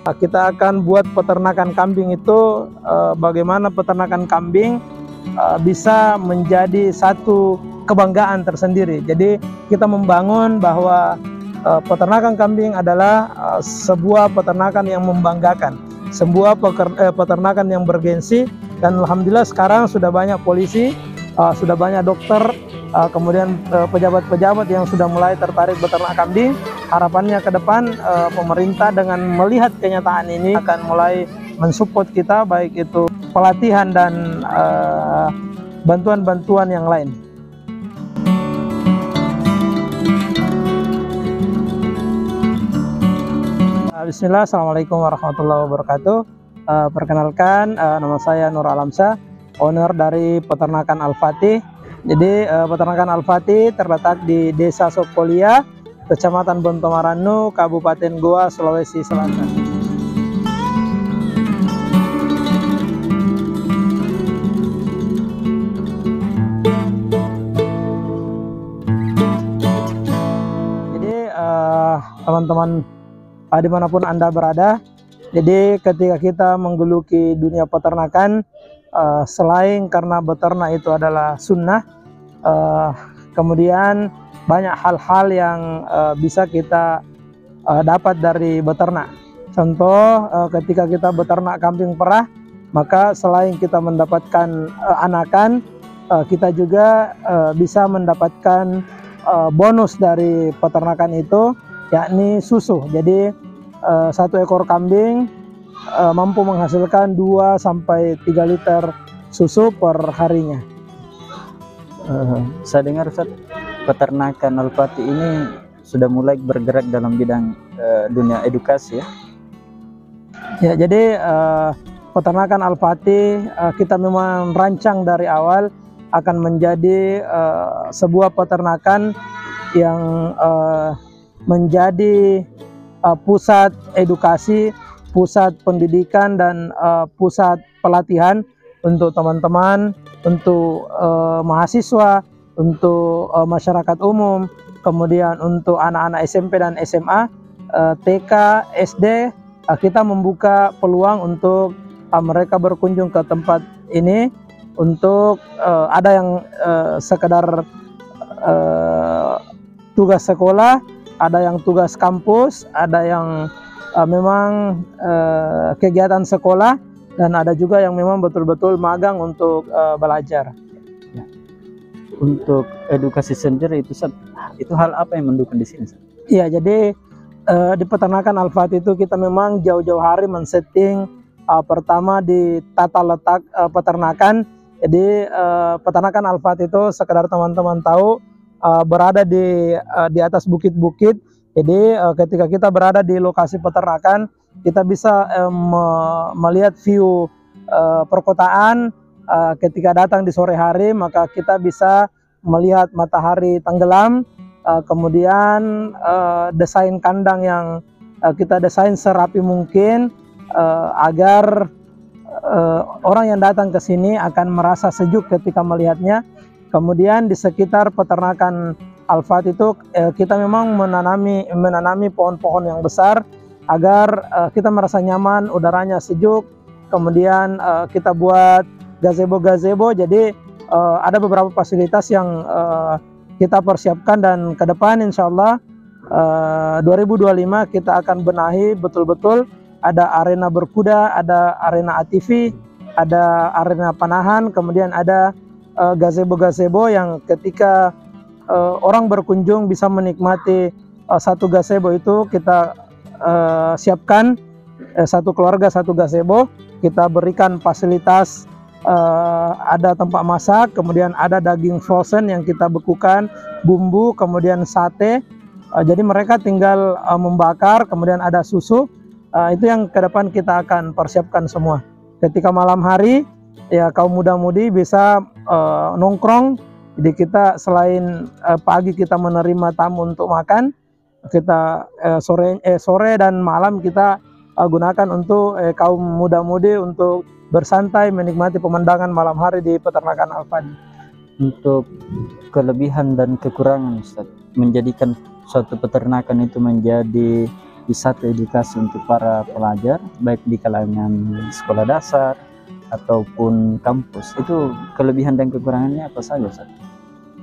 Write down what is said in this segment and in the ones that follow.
Kita akan buat peternakan kambing itu, bagaimana peternakan kambing bisa menjadi satu kebanggaan tersendiri. Jadi kita membangun bahwa peternakan kambing adalah sebuah peternakan yang membanggakan, sebuah peternakan yang bergensi. Dan alhamdulillah sekarang sudah banyak polisi, sudah banyak dokter, kemudian pejabat-pejabat yang sudah mulai tertarik beternak kambing. Harapannya ke depan pemerintah dengan melihat kenyataan ini akan mulai mensupport kita, baik itu pelatihan dan bantuan-bantuan yang lain. Bismillah, Assalamualaikum warahmatullahi wabarakatuh. Perkenalkan, nama saya Nur Alamsyah, owner dari peternakan Al-Fatih. Jadi peternakan Al-Fatih terletak di Desa Sokolia, Kecamatan Bontomaranu, Kabupaten Goa, Sulawesi Selatan. Jadi teman-teman dimanapun Anda berada, jadi ketika kita menggeluki dunia peternakan, selain karena beternak itu adalah sunnah, kemudian banyak hal-hal yang bisa kita dapat dari beternak. Contoh, ketika kita beternak kambing perah, maka selain kita mendapatkan anakan, kita juga bisa mendapatkan bonus dari peternakan itu, yakni susu. Jadi satu ekor kambing mampu menghasilkan 2-3 liter susu per harinya. Saya dengar Ustaz, peternakan Al-Fatih ini sudah mulai bergerak dalam bidang dunia edukasi ya? Ya, jadi peternakan Al-Fatih kita memang rancang dari awal akan menjadi sebuah peternakan yang menjadi pusat edukasi, pusat pendidikan, dan pusat pelatihan untuk teman-teman, untuk mahasiswa, untuk masyarakat umum, kemudian untuk anak-anak SMP dan SMA, TK, SD. Kita membuka peluang untuk mereka berkunjung ke tempat ini, untuk ada yang sekedar tugas sekolah, ada yang tugas kampus, ada yang memang kegiatan sekolah, dan ada juga yang memang betul-betul magang untuk belajar. Ya. Untuk edukasi sendiri itu hal apa yang mendukung di sini? Iya, jadi di peternakan Al-Fatih itu kita memang jauh-jauh hari men-setting pertama di tata letak peternakan. Jadi peternakan Al-Fatih itu sekedar teman-teman tahu, berada di atas bukit-bukit. Jadi ketika kita berada di lokasi peternakan, kita bisa melihat view perkotaan. Ketika datang di sore hari, maka kita bisa melihat matahari tenggelam. Kemudian desain kandang yang kita desain serapi mungkin, agar orang yang datang ke sini akan merasa sejuk ketika melihatnya. Kemudian di sekitar peternakan Al-Fatih itu kita memang menanami pohon-pohon yang besar agar kita merasa nyaman, udaranya sejuk. Kemudian kita buat gazebo-gazebo. Jadi ada beberapa fasilitas yang kita persiapkan, dan ke depan insya Allah 2025 kita akan benahi betul-betul. Ada arena berkuda, ada arena ATV, ada arena panahan, kemudian ada gazebo-gazebo yang ketika orang berkunjung bisa menikmati satu gazebo itu kita siapkan, satu keluarga satu gazebo. Kita berikan fasilitas, ada tempat masak, kemudian ada daging frozen yang kita bekukan, bumbu, kemudian sate. Jadi mereka tinggal membakar, kemudian ada susu. Itu yang ke depan kita akan persiapkan semua. Ketika malam hari, ya kaum muda-mudi bisa nongkrong. Jadi kita selain pagi kita menerima tamu untuk makan, kita sore dan malam kita gunakan untuk kaum muda-mudi untuk bersantai menikmati pemandangan malam hari di peternakan Al-Fatih. Untuk kelebihan dan kekurangan Ustaz, menjadikan suatu peternakan itu menjadi wisata edukasi untuk para pelajar baik di kalangan sekolah dasar ataupun kampus, itu kelebihan dan kekurangannya apa saja, Ustaz?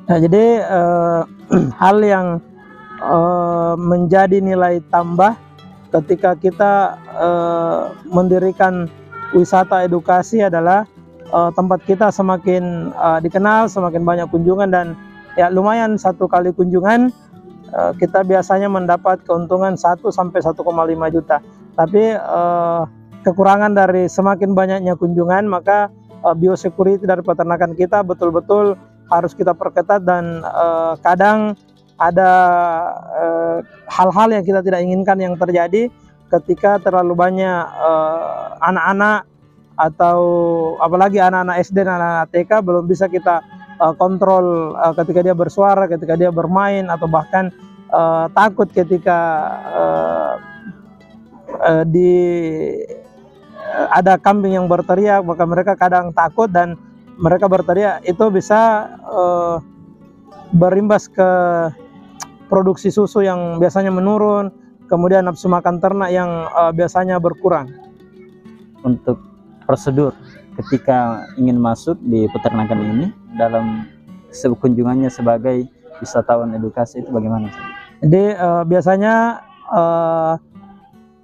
Nah, jadi hal yang menjadi nilai tambah ketika kita mendirikan wisata edukasi adalah tempat kita semakin dikenal, semakin banyak kunjungan, dan ya lumayan satu kali kunjungan kita biasanya mendapat keuntungan 1 sampai 1,5 juta. Tapi kekurangan dari semakin banyaknya kunjungan, maka biosecurity dari peternakan kita betul-betul harus kita perketat, dan kadang ada hal-hal yang kita tidak inginkan yang terjadi ketika terlalu banyak anak-anak, atau apalagi anak-anak SD dan anak-anak TK belum bisa kita kontrol ketika dia bersuara, ketika dia bermain, atau bahkan takut ketika ada kambing yang berteriak, maka mereka kadang takut dan mereka berteriak, itu bisa berimbas ke produksi susu yang biasanya menurun, kemudian nafsu makan ternak yang biasanya berkurang. Untuk prosedur ketika ingin masuk di peternakan ini dalam kunjungannya sebagai wisatawan edukasi itu bagaimana? Jadi biasanya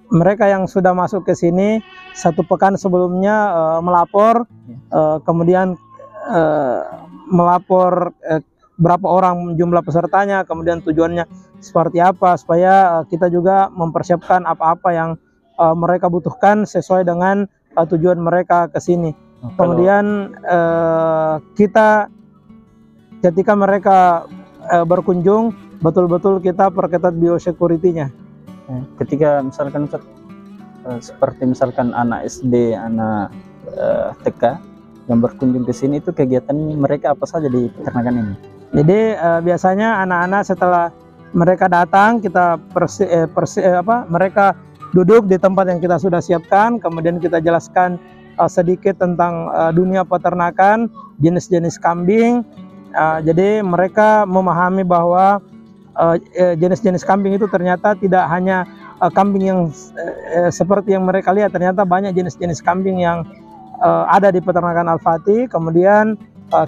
mereka yang sudah masuk ke sini 1 pekan sebelumnya melapor, kemudian melapor berapa orang jumlah pesertanya, kemudian tujuannya seperti apa, supaya kita juga mempersiapkan apa-apa yang mereka butuhkan sesuai dengan tujuan mereka ke sini. Kemudian kita ketika mereka berkunjung, betul-betul kita perketat biosecurity-nya. Ketika misalkan seperti misalkan anak SD, anak TK yang berkunjung ke sini, itu kegiatan mereka apa saja di peternakan ini? Jadi biasanya anak-anak setelah mereka datang, kita mereka duduk di tempat yang kita sudah siapkan, kemudian kita jelaskan sedikit tentang dunia peternakan, jenis-jenis kambing. Jadi mereka memahami bahwa jenis-jenis kambing itu ternyata tidak hanya kambing yang seperti yang mereka lihat, ternyata banyak jenis-jenis kambing yang ada di peternakan Al-Fatih. Kemudian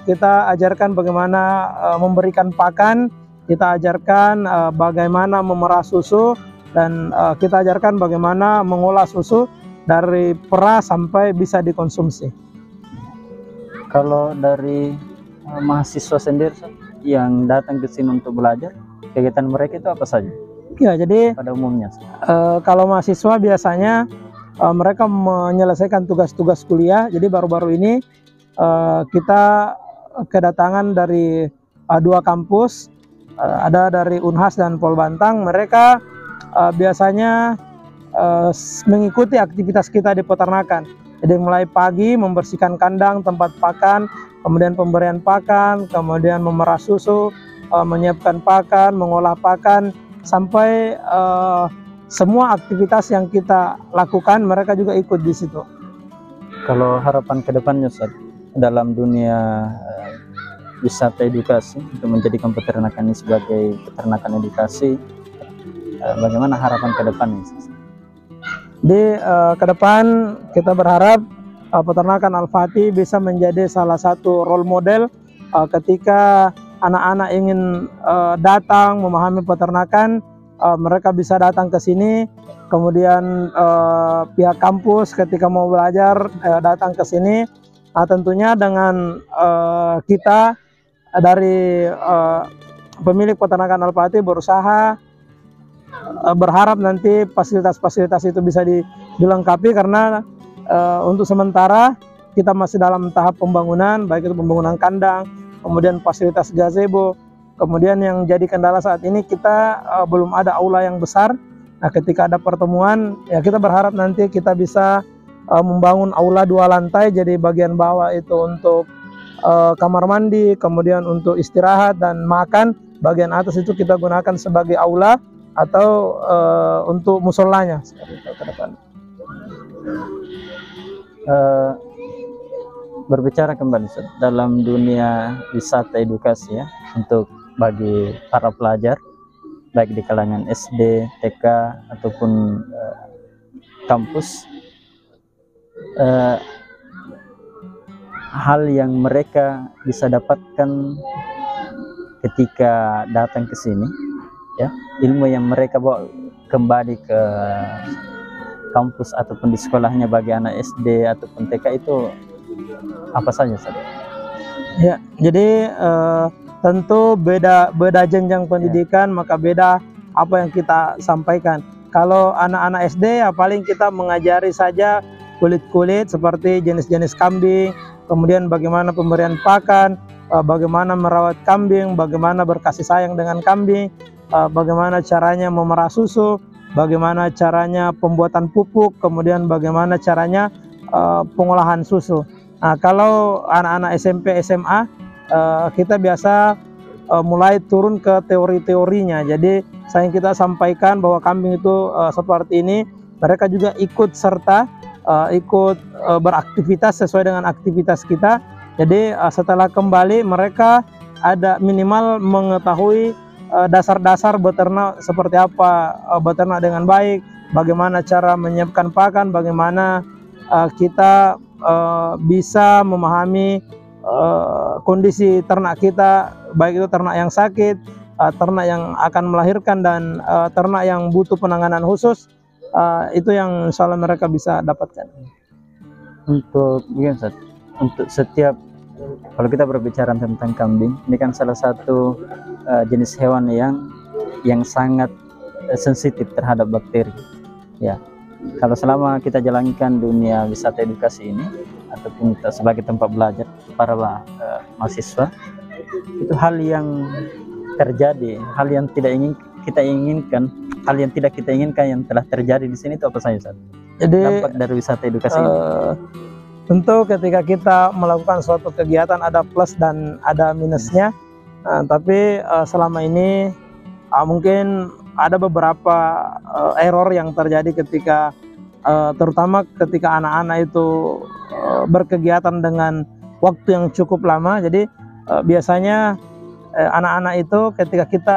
kita ajarkan bagaimana memberikan pakan, kita ajarkan bagaimana memerah susu, dan kita ajarkan bagaimana mengolah susu dari perah sampai bisa dikonsumsi. Kalau dari mahasiswa sendiri yang datang ke sini untuk belajar, kegiatan mereka itu apa saja? Ya, jadi pada umumnya kalau mahasiswa biasanya mereka menyelesaikan tugas-tugas kuliah. Jadi baru-baru ini kita kedatangan dari 2 kampus, ada dari Unhas dan Polbantang. Mereka biasanya mengikuti aktivitas kita di peternakan. Jadi mulai pagi membersihkan kandang, tempat pakan, kemudian pemberian pakan, kemudian memerah susu, menyiapkan pakan, mengolah pakan, sampai semua aktivitas yang kita lakukan mereka juga ikut di situ. Kalau harapan ke depannya, Ustaz, dalam dunia wisata edukasi untuk menjadikan peternakan ini sebagai peternakan edukasi, bagaimana harapan ke depannya? Di ke depan kita berharap peternakan Al-Fatih bisa menjadi salah satu role model ketika anak-anak ingin datang memahami peternakan, mereka bisa datang ke sini. Kemudian pihak kampus ketika mau belajar datang ke sini. Tentunya dengan kita dari pemilik peternakan Al-Fatih berusaha berharap nanti fasilitas-fasilitas itu bisa dilengkapi, karena untuk sementara kita masih dalam tahap pembangunan, baik itu pembangunan kandang, kemudian fasilitas gazebo. Kemudian yang jadi kendala saat ini kita belum ada aula yang besar. Nah, ketika ada pertemuan, ya kita berharap nanti kita bisa membangun aula 2 lantai, jadi bagian bawah itu untuk kamar mandi, kemudian untuk istirahat dan makan, bagian atas itu kita gunakan sebagai aula atau untuk musolanya seperti itu ke depan. Berbicara kembali dalam dunia wisata edukasi ya, untuk bagi para pelajar baik di kalangan SD, TK ataupun kampus, hal yang mereka bisa dapatkan ketika datang ke sini, ya, ilmu yang mereka bawa kembali ke kampus ataupun di sekolahnya bagi anak SD ataupun TK itu apa saja, Ustaz? Ya, jadi tentu beda jenjang pendidikan, maka beda apa yang kita sampaikan. Kalau anak-anak SD ya paling kita mengajari saja kulit-kulit seperti jenis-jenis kambing, kemudian bagaimana pemberian pakan, bagaimana merawat kambing, bagaimana berkasih sayang dengan kambing, bagaimana caranya memerah susu, bagaimana caranya pembuatan pupuk, kemudian bagaimana caranya pengolahan susu. Nah, kalau anak-anak SMP, SMA, kita biasa mulai turun ke teori-teorinya. Jadi saya kita sampaikan bahwa kambing itu seperti ini, mereka juga ikut serta ikut beraktivitas sesuai dengan aktivitas kita. Jadi setelah kembali mereka ada minimal mengetahui dasar-dasar beternak seperti apa, beternak dengan baik, bagaimana cara menyiapkan pakan, bagaimana kita bisa memahami kondisi ternak kita, baik itu ternak yang sakit, ternak yang akan melahirkan, dan ternak yang butuh penanganan khusus. Itu yang insya Allah mereka bisa dapatkan. Untuk untuk setiap, kalau kita berbicara tentang kambing, ini kan salah satu jenis hewan yang sangat sensitif terhadap bakteri, ya. Kalau selama kita jalankan dunia wisata edukasi ini ataupun kita sebagai tempat belajar para mahasiswa, itu hal yang terjadi, hal yang tidak kita inginkan, hal yang tidak kita inginkan yang telah terjadi di sini itu apa saja, Ustaz? Jadi dampak dari wisata edukasi ini? Tentu ketika kita melakukan suatu kegiatan ada plus dan ada minusnya. Tapi selama ini mungkin ada beberapa error yang terjadi ketika terutama ketika anak-anak itu berkegiatan dengan waktu yang cukup lama. Jadi biasanya anak-anak itu ketika kita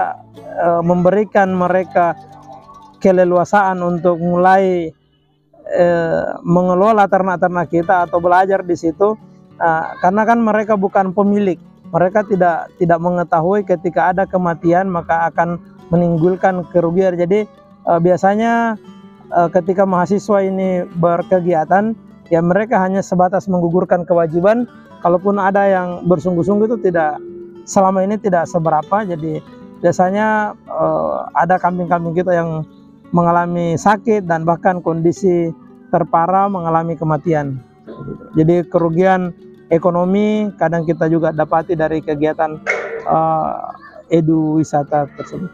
memberikan mereka keleluasaan untuk mulai mengelola ternak-ternak kita atau belajar di situ, karena kan mereka bukan pemilik, mereka tidak mengetahui ketika ada kematian maka akan menimbulkan kerugian. Jadi biasanya ketika mahasiswa ini berkegiatan, ya mereka hanya sebatas menggugurkan kewajiban. Kalaupun ada yang bersungguh-sungguh itu selama ini tidak seberapa. Jadi biasanya ada kambing-kambing kita yang mengalami sakit dan bahkan kondisi terparah mengalami kematian. Jadi kerugian ekonomi kadang kita juga dapati dari kegiatan edu wisata tersebut.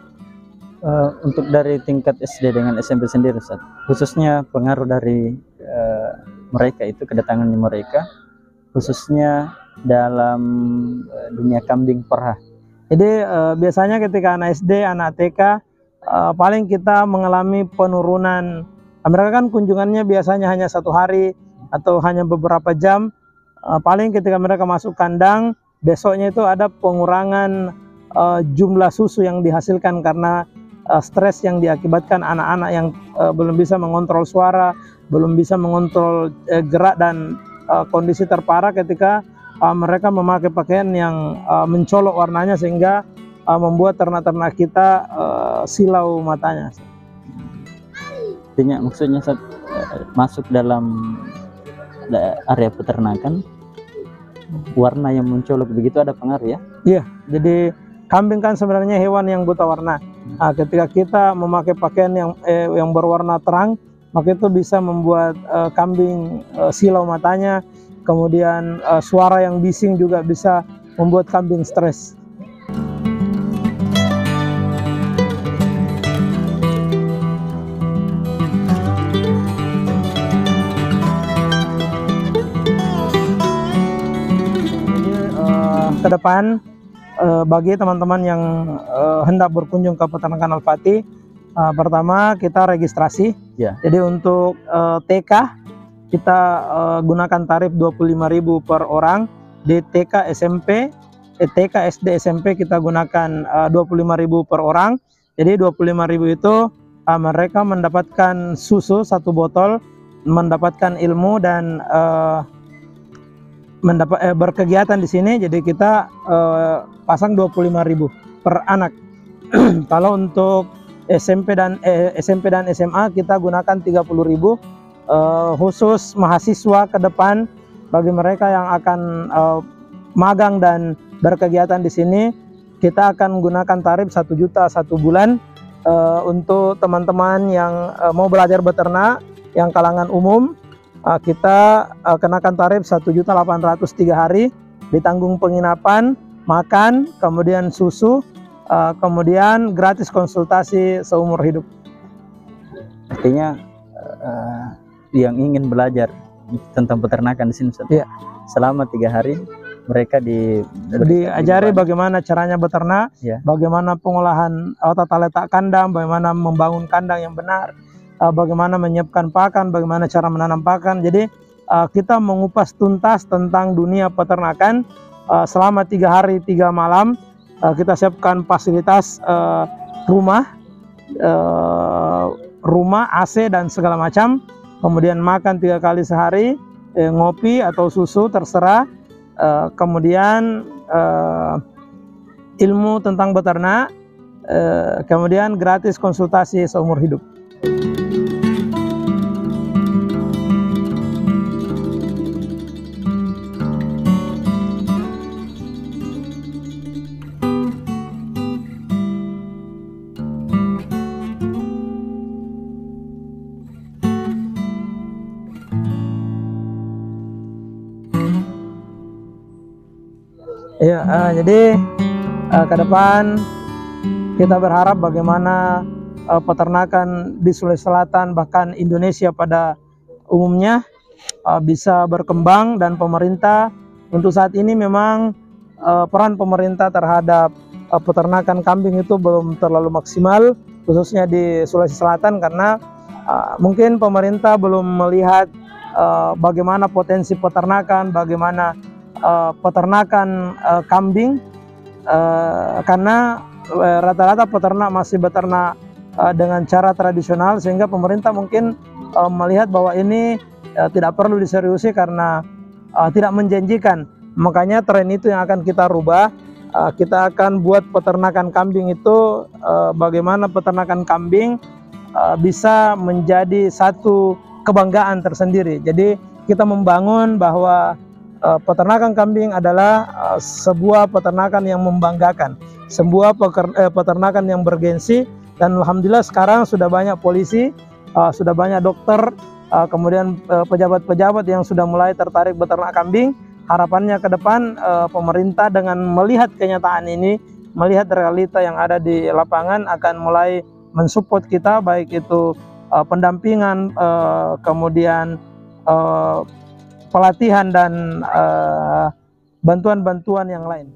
Untuk dari tingkat SD dengan SMP sendiri, Ustaz, khususnya pengaruh dari mereka itu, kedatangan mereka khususnya dalam dunia kambing perah. Jadi biasanya ketika anak SD, anak TK paling kita mengalami penurunan. Mereka kan kunjungannya biasanya hanya 1 hari atau hanya beberapa jam. Paling ketika mereka masuk kandang, besoknya itu ada pengurangan jumlah susu yang dihasilkan karena stres yang diakibatkan anak-anak yang belum bisa mengontrol suara, belum bisa mengontrol gerak, dan kondisi terparah ketika mereka memakai pakaian yang mencolok warnanya sehingga membuat ternak-ternak kita silau matanya. Artinya maksudnya masuk dalam area peternakan, warna yang mencolok begitu ada pengaruh, ya? Iya, jadi kambing kan sebenarnya hewan yang buta warna. Ketika kita memakai pakaian yang berwarna terang, maka itu bisa membuat kambing silau matanya. Kemudian suara yang bising juga bisa membuat kambing stres. Ke depan bagi teman-teman yang hendak berkunjung ke peternakan Al-Fatih, pertama kita registrasi. Ya. Jadi untuk TK kita gunakan tarif 25.000 per orang. Di TK SD SMP kita gunakan 25.000 per orang. Jadi 25.000 itu mereka mendapatkan susu 1 botol, mendapatkan ilmu dan berkegiatan di sini. Jadi kita pasang 25.000 per anak. Kalau untuk SMP dan SMA kita gunakan 30.000 khusus mahasiswa ke depan. Bagi mereka yang akan magang dan berkegiatan di sini, kita akan menggunakan tarif 1 juta 1 bulan. Untuk teman-teman yang mau belajar beternak yang kalangan umum, kita kenakan tarif 1.800.000 3 hari, ditanggung penginapan, makan, kemudian susu, kemudian gratis konsultasi seumur hidup. Artinya yang ingin belajar tentang peternakan di sini, Iya. selama 3 hari mereka diajari bagaimana caranya beternak, ya. Bagaimana pengolahan tata letak kandang, bagaimana membangun kandang yang benar, bagaimana menyiapkan pakan, bagaimana cara menanam pakan. Jadi kita mengupas tuntas tentang dunia peternakan selama 3 hari 3 malam. Kita siapkan fasilitas rumah AC dan segala macam. Kemudian makan 3 kali sehari, ngopi atau susu terserah. Kemudian ilmu tentang beternak, kemudian gratis konsultasi seumur hidup. Ya, jadi ke depan kita berharap bagaimana peternakan di Sulawesi Selatan bahkan Indonesia pada umumnya bisa berkembang, dan pemerintah untuk saat ini memang peran pemerintah terhadap peternakan kambing itu belum terlalu maksimal, khususnya di Sulawesi Selatan, karena mungkin pemerintah belum melihat bagaimana potensi peternakan, bagaimana peternakan kambing, karena rata-rata peternak masih beternak dengan cara tradisional, sehingga pemerintah mungkin melihat bahwa ini tidak perlu diseriusi karena tidak menjanjikan. Makanya tren itu yang akan kita rubah. Kita akan buat peternakan kambing itu bagaimana peternakan kambing bisa menjadi satu kebanggaan tersendiri. Jadi kita membangun bahwa peternakan kambing adalah sebuah peternakan yang membanggakan, sebuah peternakan yang bergensi. Dan alhamdulillah sekarang sudah banyak polisi, sudah banyak dokter, kemudian pejabat-pejabat yang sudah mulai tertarik beternak kambing. Harapannya ke depan pemerintah dengan melihat kenyataan ini, melihat realita yang ada di lapangan, akan mulai mensupport kita, baik itu pendampingan, kemudian pelatihan dan bantuan-bantuan yang lain.